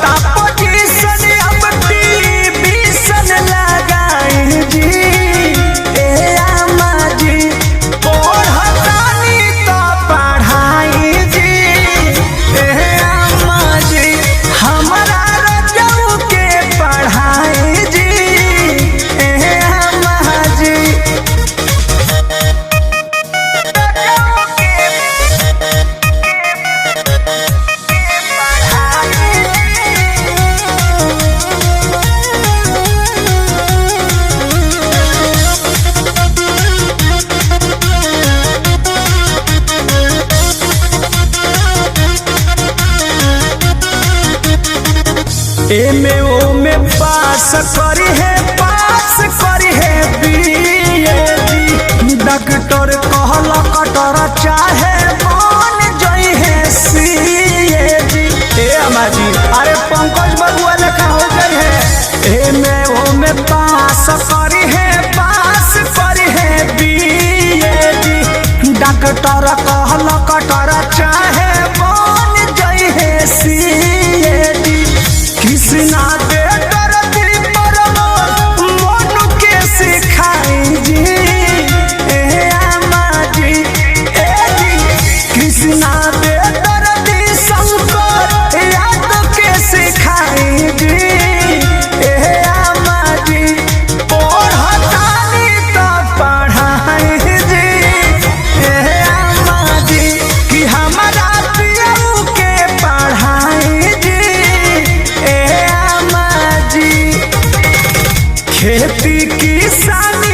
बढ़ता पोजीशन अब टीवीशन लगाई जी ए आमा जी पढ़तानी तो पढ़ाई जी ए आमा जी हमारा रजऊ के पढ़ाई जी ए आमा जी। एमे ओमे पास करी है बीएडी डॉक्टर कहल कटर चाहे बन जई है सीएडी ए अम्मा जी अरे पंकज बबुआ लेखा हो गई है। एमे ओमे पास करी है बीएडी डॉक्टर कहल कटर चाहे बन जई है सीएडी कृष्णा दे डरती पर मनु के सिखाई जी ए आमा जी ए जी कृष्णा दे डरती शंकर याद के सिखाई जी ए आमा जी पढ़तानी तो पढ़ाई जी ए आमा जी कि हमारा पियऊ के पढ़ाई जी खेती किसानी